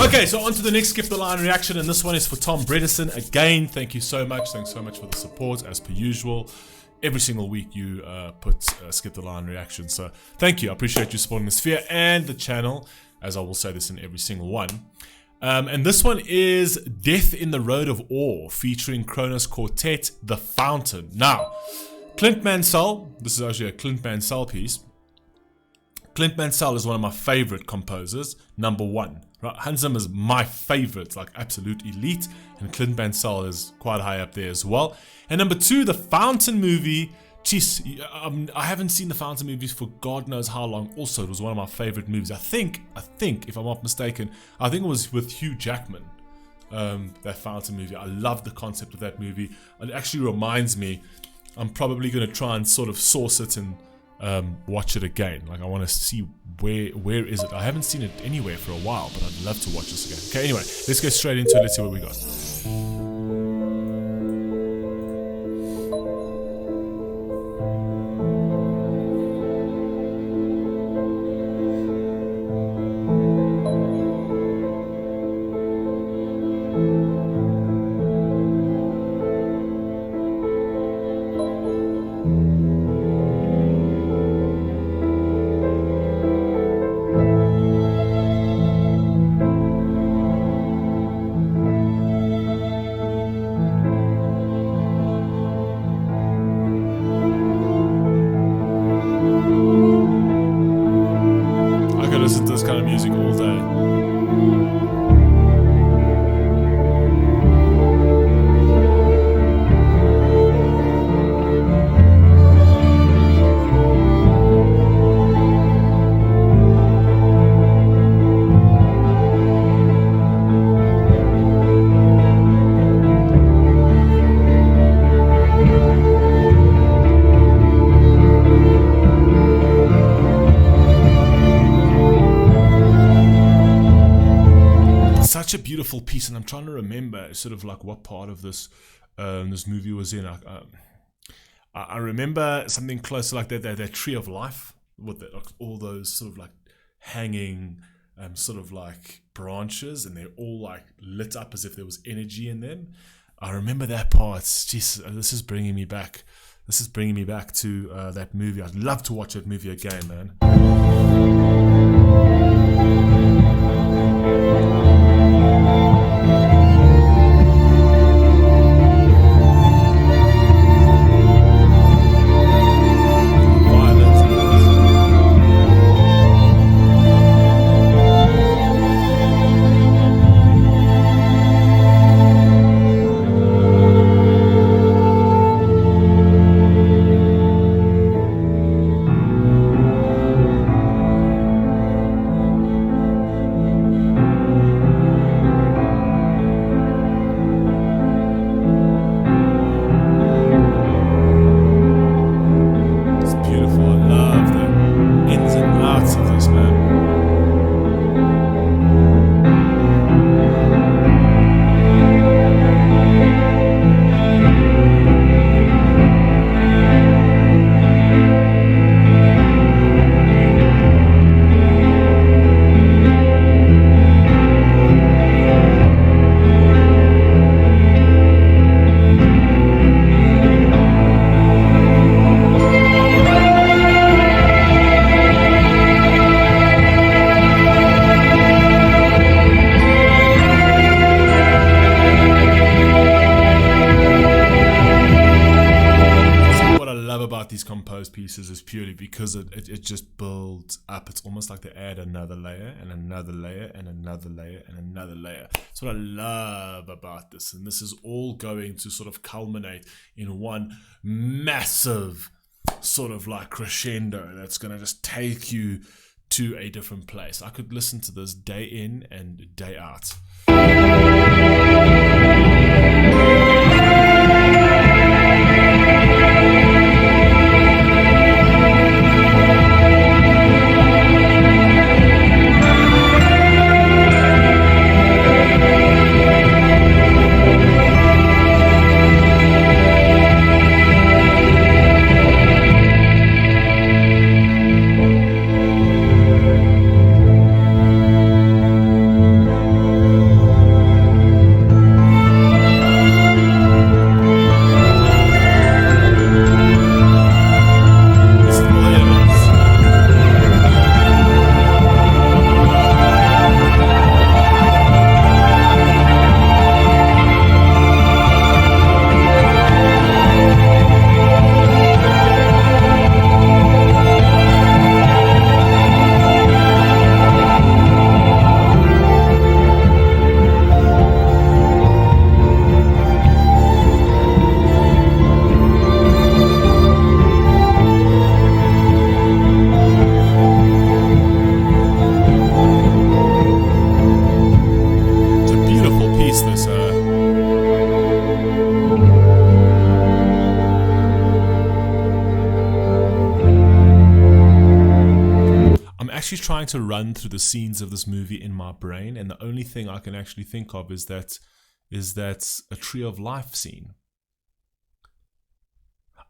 Okay, so on to the next Skip the Line reaction, and this one is for Tom Bredesen. Again, thank you so much. Thanks so much for the support, as per usual. Every single week you put Skip the Line reaction, so thank you. I appreciate you supporting the Sphere and the channel, as I will say this in every single one. And this one is Death in the Road of Awe, featuring Kronos Quartet, The Fountain. Now, Clint Mansell, this is actually a Clint Mansell piece. Clint Mansell is one of my favorite composers, number one. Right? Hans Zimmer is my favorite, like absolute elite, and Clint Mansell is quite high up there as well. And number two, the Fountain movie. Jeez, I haven't seen the Fountain movies for God knows how long. Also, it was one of my favorite movies. I think, if I'm not mistaken, I think it was with Hugh Jackman. That Fountain movie. I love the concept of that movie. It actually reminds me, I'm probably going to try and sort of source it and watch it again. Like, I want to see where is it. I haven't seen it anywhere for a while, but I'd love to watch this again. Okay, anyway, let's get straight into it. Let's see what we got. Listen to this kind of music all day. Such a beautiful piece, and I'm trying to remember sort of like what part of this this movie was in. I remember something close to like that Tree of Life with like all those sort of like hanging sort of like branches, and they're all like lit up as if there was energy in them. I remember that part. Jeez, this is bringing me back. This is bringing me back to that movie. I'd love to watch that movie again, man. These composed pieces is purely because it just builds up. It's almost like they add another layer and another layer and another layer and another layer. That's what I love about this, and this is all going to sort of culminate in one massive sort of like crescendo that's going to just take you to a different place. I could listen to this day in and day out. trying to run through the scenes of this movie in my brain, and the only thing I can actually think of is that a Tree of Life scene.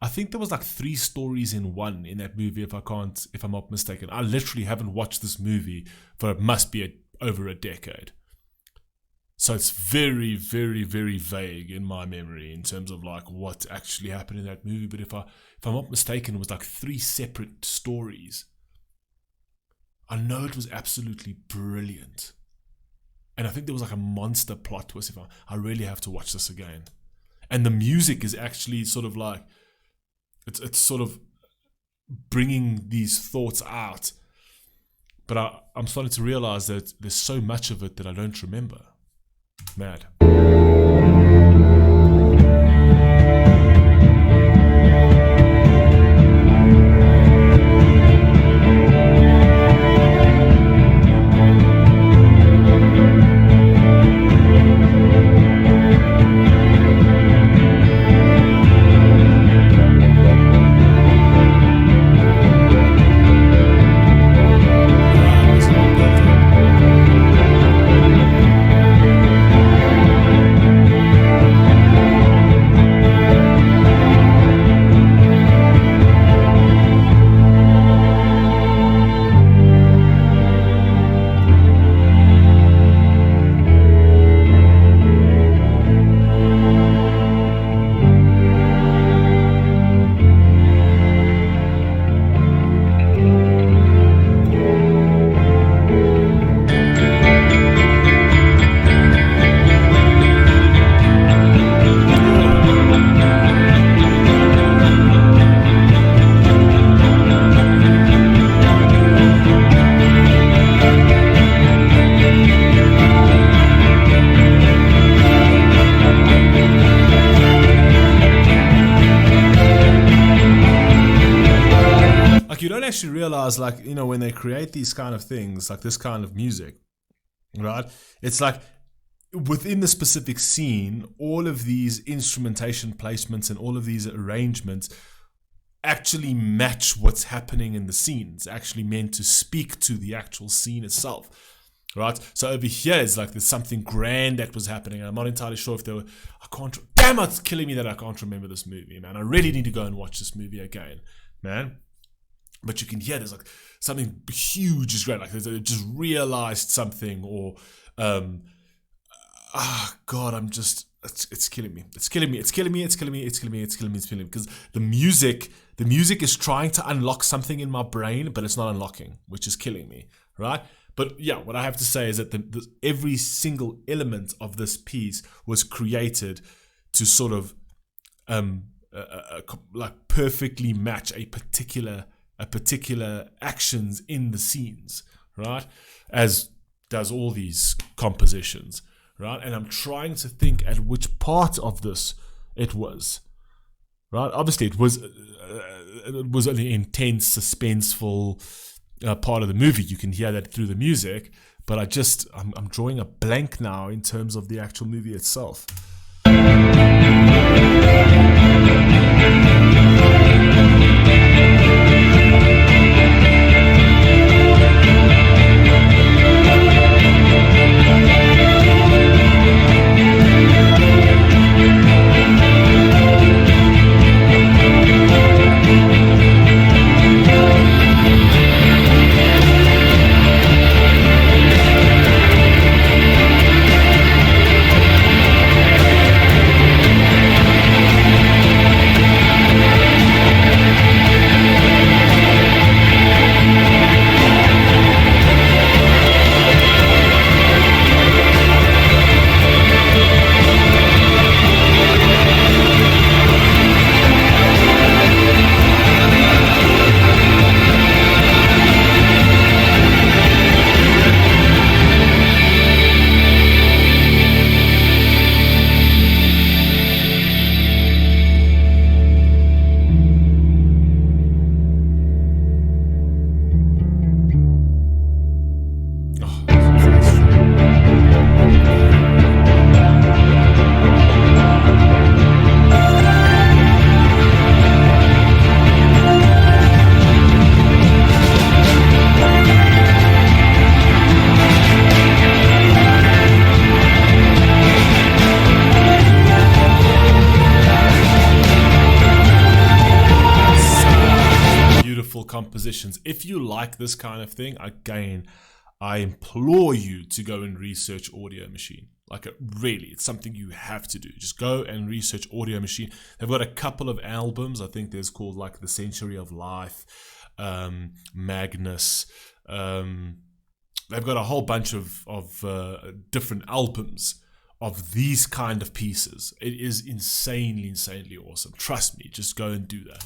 I think there was like 3 stories in one in that movie, if I'm not mistaken. I literally haven't watched this movie for it must be over a decade. So it's very, very, very vague in my memory in terms of like what actually happened in that movie. But if I'm not mistaken, it was like 3 separate stories. I know it was absolutely brilliant. And I think there was like a monster plot twist. I really have to watch this again. And the music is actually sort of like, it's sort of bringing these thoughts out. But I'm starting to realize that there's so much of it that I don't remember. Mad. Actually realize, like, you know, when they create these kind of things, like this kind of music, right, it's like within the specific scene, all of these instrumentation placements and all of these arrangements actually match what's happening in the scene. It's actually meant to speak to the actual scene itself, right? So over here is like there's something grand that was happening. I'm not entirely sure if there were, damn, it's killing me that I can't remember this movie, man. I really need to go and watch this movie again, man. But you can hear there's like something huge is great, like they just realized something, or God, I'm just, it's killing me. It's killing me because the music is trying to unlock something in my brain, but it's not unlocking, which is killing me, right? But yeah, what I have to say is that every single element of this piece was created to sort of like perfectly match a particular actions in the scenes, right? As does all these compositions, right? And I'm trying to think at which part of this it was, right? Obviously, it was an intense, suspenseful part of the movie. You can hear that through the music, but I'm drawing a blank now in terms of the actual movie itself. sessions. If you like this kind of thing, again, I implore you to go and research Audio Machine. Like, really, it's something you have to do. Just go and research Audio Machine. They've got a couple of albums. I think there's called like The Century of Life, Magnus. They've got a whole bunch of different albums of these kind of pieces. It is insanely awesome. Trust me, just go and do that.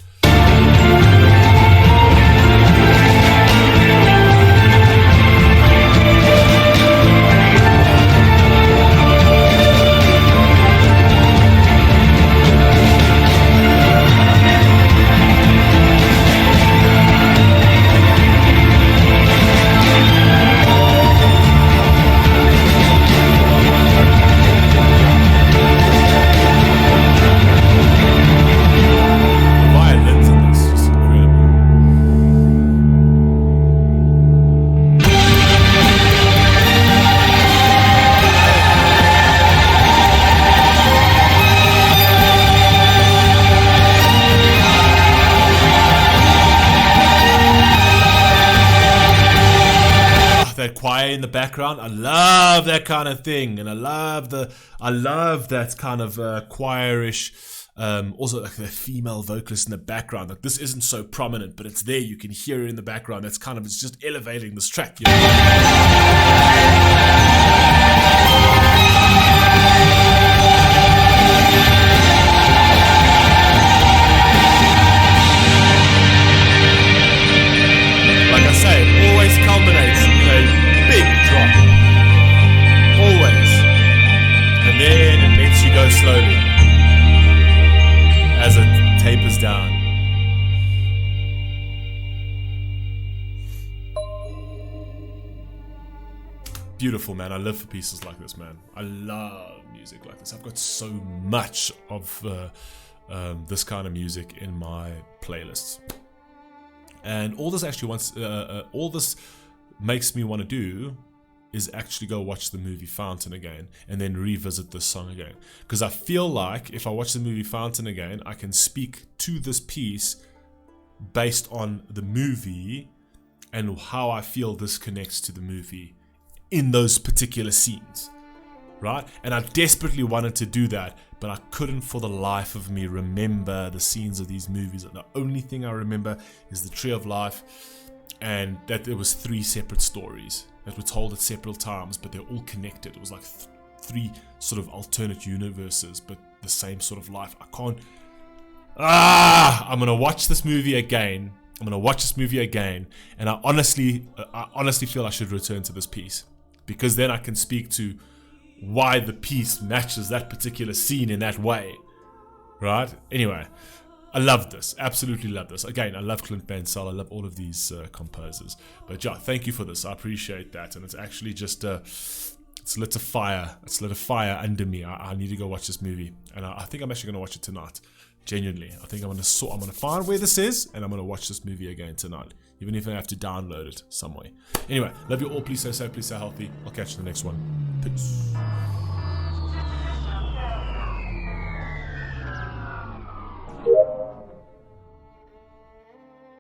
That choir in the background, I love that kind of thing, and I love that kind of choirish, also like the female vocalist in the background. Like, this isn't so prominent, but it's there. You can hear it in the background. That's kind of, it's just elevating this track. You Like I say, it always culminates in a big drop. Always. And then it lets you go slowly as it tapers down. Beautiful, man. I live for pieces like this, man. I love music like this. I've got so much of this kind of music in my playlists. And all this actually all this makes me want to do is actually go watch the movie Fountain again and then revisit this song again. Because I feel like if I watch the movie Fountain again, I can speak to this piece based on the movie and how I feel this connects to the movie in those particular scenes. Right? And I desperately wanted to do that, but I couldn't for the life of me remember the scenes of these movies. The only thing I remember is the Tree of Life, and that there was 3 separate stories that were told at several times, but they're all connected. It was like 3 sort of alternate universes, but the same sort of life. I can't. I'm gonna watch this movie again. And I honestly feel I should return to this piece, because then I can speak to why the piece matches that particular scene in that way, right? Anyway, I love this, absolutely love this. Again, I love Clint Mansell, I love all of these composers. But yeah, thank you for this, I appreciate that. And it's actually just it's lit a fire under me. I need to go watch this movie, and I think I'm actually going to watch it tonight. Genuinely, I think I'm going to find where this is, and I'm going to watch this movie again tonight, even if I have to download it some way. Anyway, love you all. Please stay safe, please stay healthy. I'll catch you in the next one. Peace.